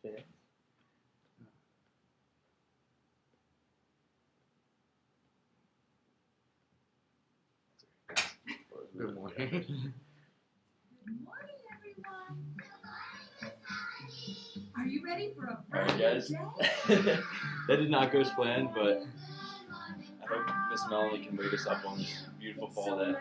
Okay. Good morning. Good morning, everyone. Are you ready for a Alright, guys. day? That did not go as planned, but I hope Miss Melanie can wake us up on this beautiful fall day.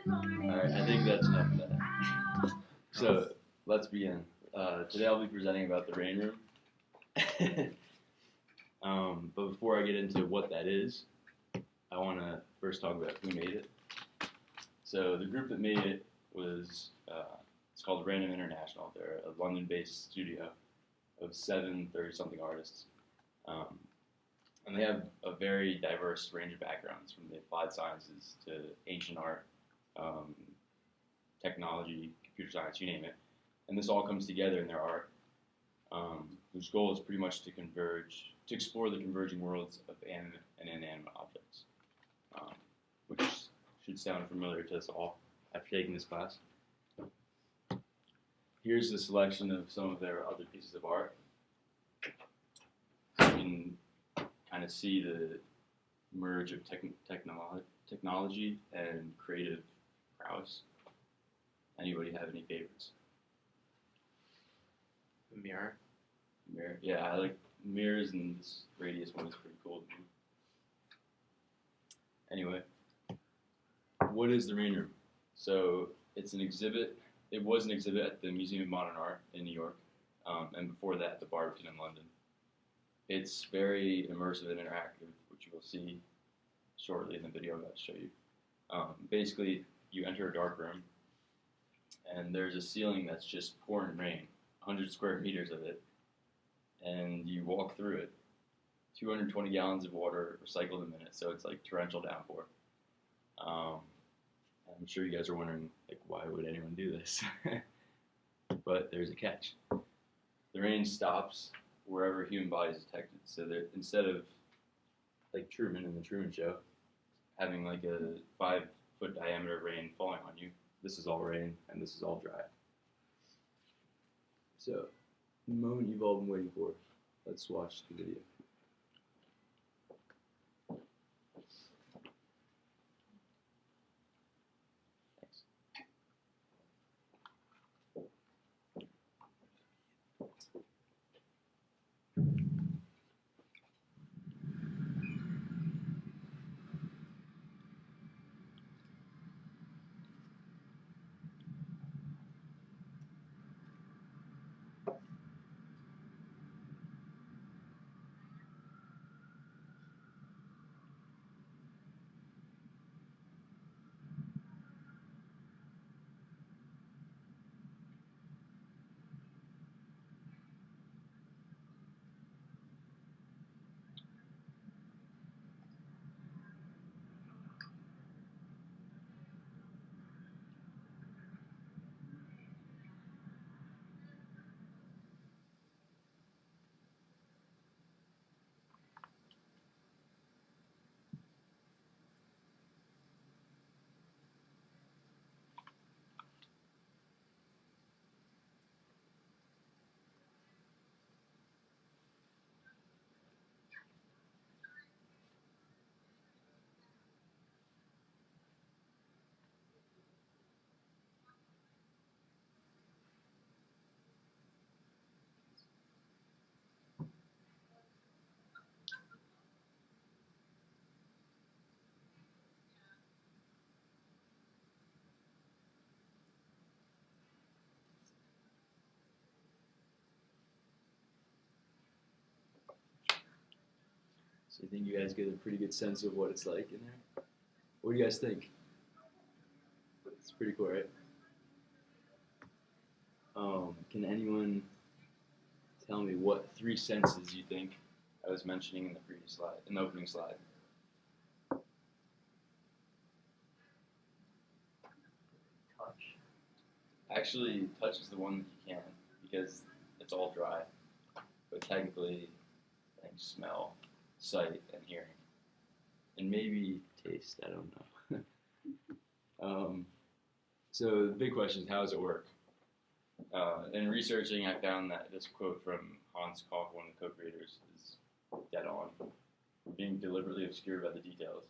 Alright, I think that's enough of that. So, let's begin. Today I'll be presenting about the rain room. But before I get into what that is, I want to first talk about who made it. So the group that made it was, it's called Random International. They're a London-based studio of 7 30-something artists. And they have a very diverse range of backgrounds, from the applied sciences to ancient art, technology, computer science, you name it. And this all comes together in their art, whose goal is pretty much to explore the converging worlds of animate and inanimate objects, which should sound familiar to us all after taking this class. Here's a selection of some of their other pieces of art. So you can kind of see the merge of technology and creative prowess. Anybody have any favorites? The mirror. Mirror. Yeah, I like mirrors, and this radius one is pretty cool to me. Anyway, what is the Rain Room? So it's an exhibit. It was an exhibit at the Museum of Modern Art in New York, and before that at the Barbican in London. It's very immersive and interactive, which you will see shortly in the video I'm about to show you. Basically, you enter a dark room, and there's a ceiling that's just pouring rain, 100 square meters of it, and you walk through it. 220 gallons of water recycled a minute, so it's like torrential downpour. I'm sure you guys are wondering, like, why would anyone do this? But there's a catch. The rain stops wherever human body is detected. So that instead of, like Truman in the Truman Show, having like a 5-foot diameter rain falling on you, this is all rain and this is all dry. So, the moment you've all been waiting for, let's watch the video. So I think you guys get a pretty good sense of what it's like in there. What do you guys think? It's pretty cool, right? Can anyone tell me what 3 senses you think I was mentioning in the previous slide, in the opening slide? Touch. Actually, touch is the one that you can, because it's all dry. But technically, I think smell, sight, and hearing. And maybe taste, I don't know. So the big question is, how does it work? In researching, I found that this quote from Hans Koch, one of the co-creators, is dead on. We're being deliberately obscure about the details.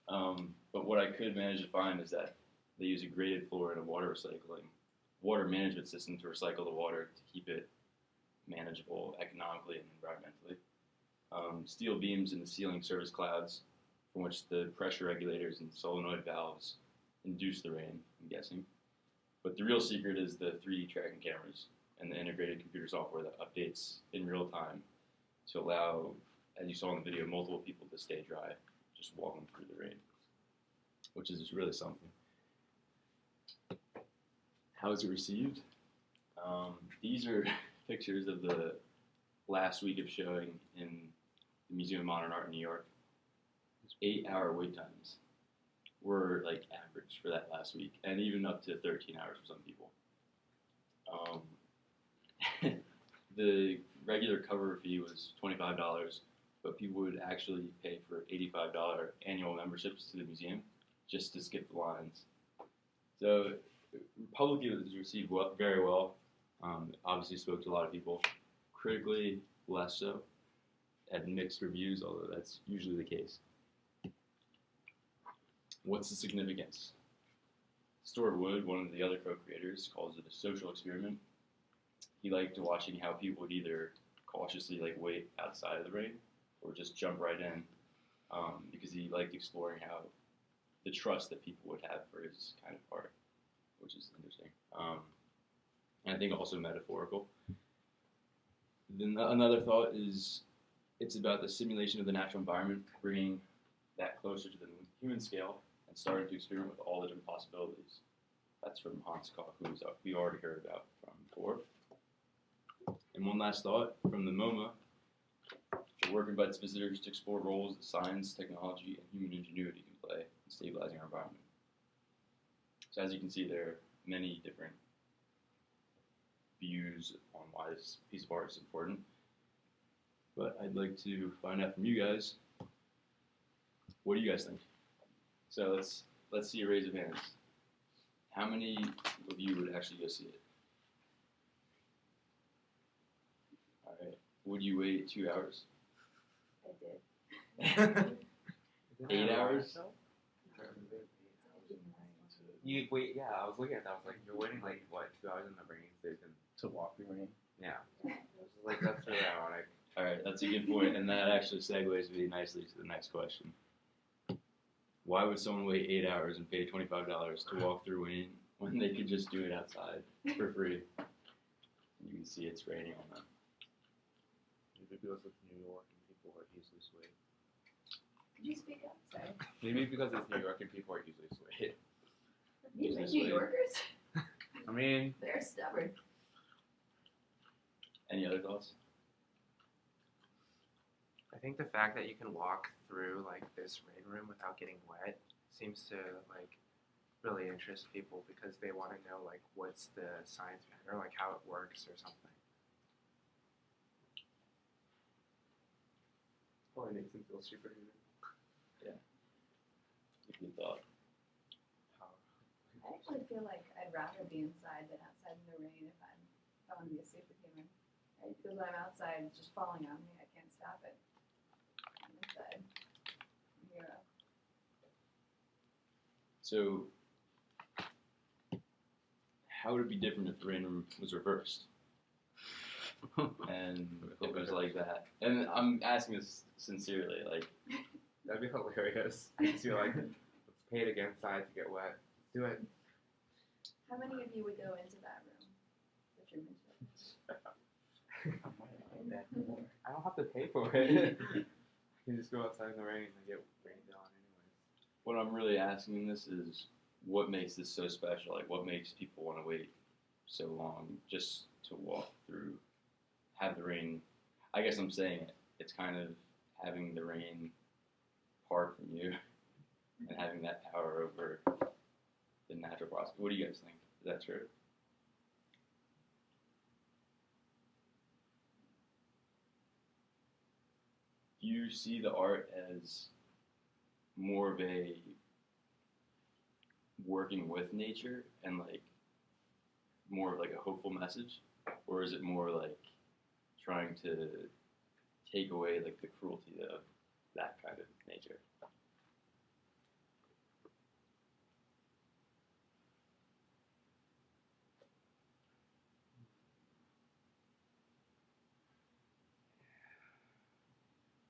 But what I could manage to find is that they use a graded floor and a water management system to recycle the water to keep it manageable economically and environmentally. Steel beams in the ceiling serve as clouds from which the pressure regulators and solenoid valves induce the rain, I'm guessing. But the real secret is the 3D tracking cameras and the integrated computer software that updates in real time to allow, as you saw in the video, multiple people to stay dry, just walking through the rain, which is really something. How is it received? These are pictures of the last week of showing in the Museum of Modern Art in New York. 8-hour wait times were like average for that last week, and even up to 13 hours for some people. The regular cover fee was $25, but people would actually pay for $85 annual memberships to the museum just to skip the lines. So publicly it was received very well. Obviously spoke to a lot of people. Critically, less so. Had mixed reviews, although that's usually the case. What's the significance? Stuart Wood, one of the other co-creators, calls it a social experiment. He liked watching how people would either cautiously wait outside of the rain or just jump right in, because he liked exploring how the trust that people would have for his kind of art, which is interesting. And I think also metaphorical. Then another thought is it's about the simulation of the natural environment, bringing that closer to the human scale and starting to experiment with all the different possibilities. That's from Hans Koch, who we already heard about from before. And one last thought from the MoMA. The work invites visitors to explore roles that science, technology, and human ingenuity can play in stabilizing our environment. So as you can see, there are many different views on why this piece of art is important. But I'd like to find out from you guys, what do you guys think? So let's see a raise of hands. How many of you would actually go see it? All right. Would you wait 2 hours? I did. 8 hours? You wait, yeah, I was looking at that, I was like, you're waiting 2 hours in the rain so you can, To walk through rain. yeah. That's really ironic. All right, that's a good point, and that actually segues really nicely to the next question. Why would someone wait 8 hours and pay $25 to walk through rain when they could just do it outside for free? You can see it's raining on them. Maybe because it's New York and people are easily swayed. Could you speak up? Sorry. Maybe because it's New York and people are usually swayed. These are New Yorkers. I mean, They're stubborn. Any other thoughts? I think the fact that you can walk through this rain room without getting wet seems to really interest people because they want to know what's the science behind it or how it works or something. probably makes them feel super human. Good thought. I actually feel like I'd rather be inside than outside in the rain if I want to be a superhuman. Right? Because when I'm outside, it's just falling on me. I can't stop it. I'm inside. I'm a hero. So, how would it be different if the rain room was reversed? And it was like that. And I'm asking this sincerely, That'd be hilarious. I just feel let's pay to get inside to get wet. Let's do it. How many of you would go into that room? The Truman Show. I don't have to pay for it. I can just go outside in the rain and get rained on anyways. what I'm really asking in this is what makes this so special? What makes people want to wait so long just to walk through, have the rain? I guess I'm saying it's kind of having the rain part from you and having that power over the natural process. What do you guys think? Is that true? Do you see the art as more of a working with nature and more of like a hopeful message, or is it more like trying to take away like the cruelty of that kind of nature?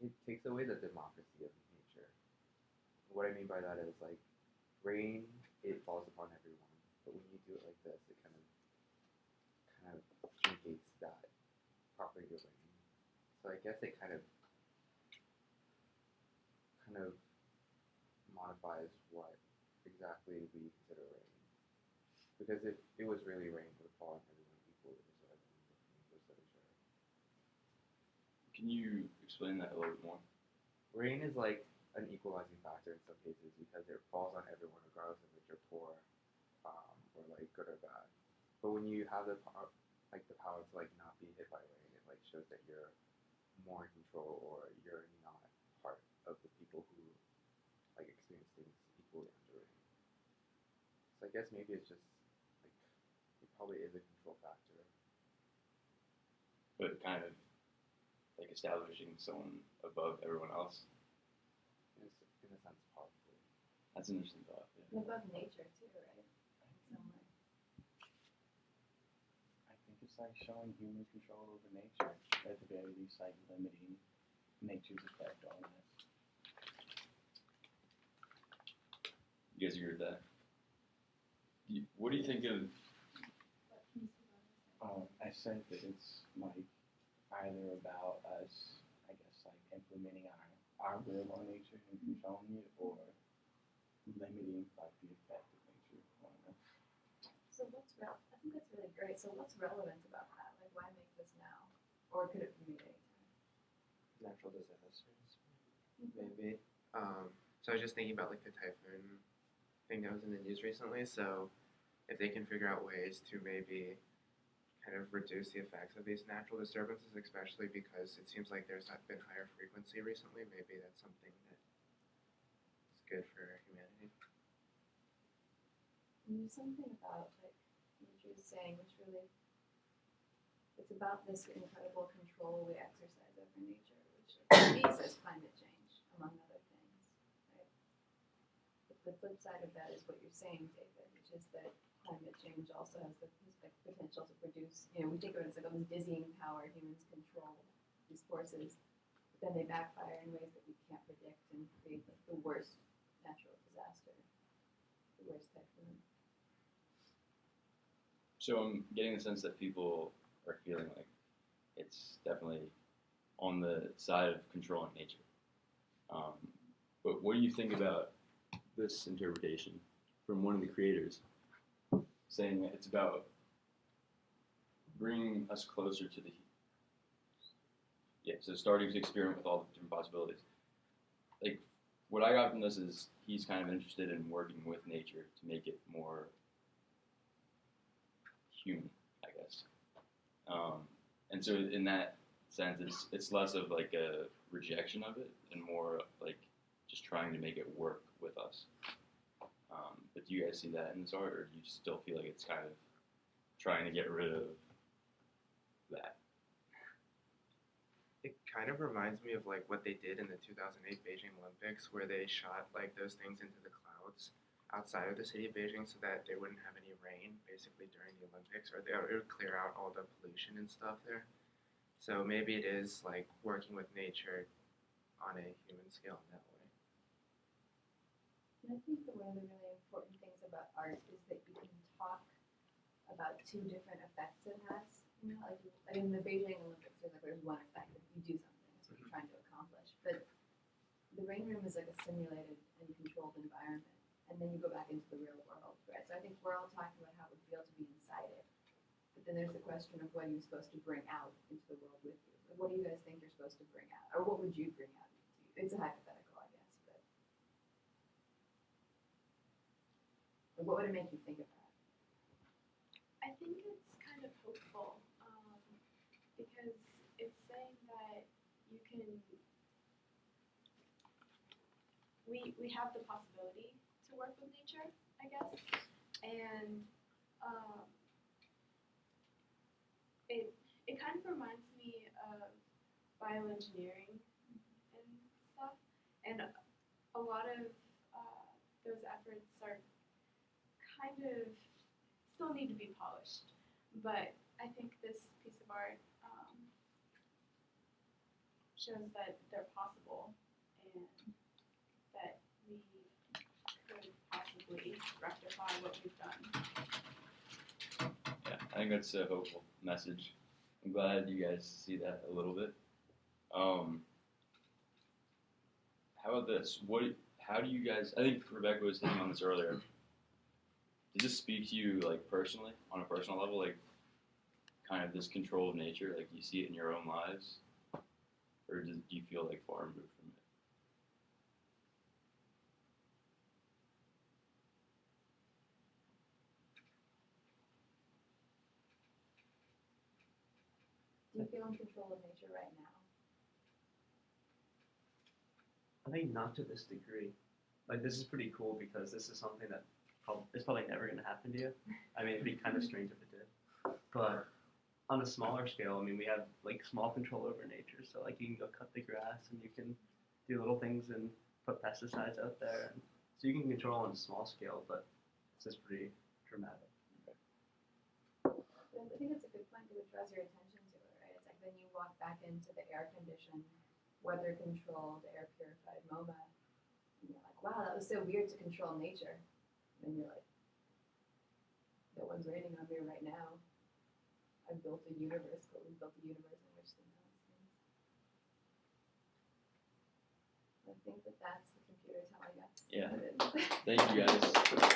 It takes away the democracy of nature. What I mean by that is like rain, it falls upon everyone, but when you do it like this, it kind of negates that property of rain. So I guess it kind of modifies what exactly we consider rain. Because if it was really rain, it would fall on everyone equally, so everyone was sort of sure. Can you explain that a little bit more? Rain is like an equalizing factor in some cases because it falls on everyone regardless of if you're poor or like good or bad. But when you have the power, to like not be hit by rain, it like shows that you're more in control or you're not part of the people who like experience things equally under rain. So I guess maybe it's just like it probably is a control factor. But kind of like establishing someone above everyone else. In a sense, probably. That's an interesting thought. Yeah. Above nature too, right? In some way. I think it's like showing human control over nature. At the very least, like limiting nature's effect on us. You guys agree with that? What do you think of? I said that it's like either about us, I guess, like implementing our will on nature and controlling it, or limiting like the effect of nature on us. So I think that's really great. So what's relevant about that? Like, why make this now? Or could it be made anytime? Natural disasters, maybe. So I was just thinking about like the typhoon thing that was in the news recently. So if they can figure out ways to maybe kind of reduce the effects of these natural disturbances, especially because it seems like there's been higher frequency recently, maybe that's something that is good for humanity. And there's something about like nature is saying, which really, it's about this incredible control we exercise over nature, which speaks as climate change, among other things. Right? But the flip side of that is what you're saying, David, which is that climate change also has the potential to produce, we think of it as like this dizzying power humans control these forces, but then they backfire in ways that we can't predict and create like the worst natural disaster, the worst typhoon. So I'm getting the sense that people are feeling like it's definitely on the side of controlling nature. But what do you think about this interpretation from one of the creators, saying that it's about bringing us closer to the so starting to experiment with all the different possibilities. Like, what I got from this is he's kind of interested in working with nature to make it more human, I guess. And so in that sense, it's less of like a rejection of it and more like just trying to make it work with us. But do you guys see that in this art, or do you still feel like it's kind of trying to get rid of that? It kind of reminds me of like what they did in the 2008 Beijing Olympics, where they shot like those things into the clouds outside of the city of Beijing so that they wouldn't have any rain basically during the Olympics, or it would clear out all the pollution and stuff there. So maybe it is like working with nature on a human scale in that way. And I think that one of the really important things about art is that you can talk about two different effects it has. Like in the Beijing Olympics, there's one effect that you do something, that's what you're trying to accomplish. But the rain room is like a simulated and controlled environment, and then you go back into the real world, right? So I think we're all talking about how it would feel to be inside it. But then there's the question of what are you supposed to bring out into the world with you? Like, what do you guys think you're supposed to bring out, or what would you bring out into you? It's a hypothetical, I guess, but what would it make you think of that? I think it's kind of hopeful because it's saying that you can, we have the possibility to work with nature, I guess, and it kind of reminds me of bioengineering and stuff, and a lot of those efforts are kind of still need to be polished, but I think this piece of art shows that they're possible and that we could possibly rectify what we've done. Yeah, I think that's a hopeful message. I'm glad you guys see that a little bit. How about this? How do you guys? I think Rebecca was hitting on this earlier. Does this speak to you, like, personally, on a personal level, like, kind of this control of nature, like you see it in your own lives, or do you feel like far removed from it? Do you feel in control of nature right now? I think not to this degree. Like, this is pretty cool because this is something that is probably never going to happen to you. I mean, it'd be kind of strange if it did. But on a smaller scale, I mean, we have, like, small control over nature. So, like, you can go cut the grass and you can do little things and put pesticides out there. And so you can control on a small scale, but it's just pretty dramatic. I think it's a good point because it draws your attention to it, right? It's like then you walk back into the air-conditioned, weather-controlled, air-purified MoMA, and you're like, wow, that was so weird to control nature. And you're like, no one's raining on me right now. I built a universe, but we built a universe in which things happen. I think that that's the computer telling us Yeah. what it is. Thank you guys.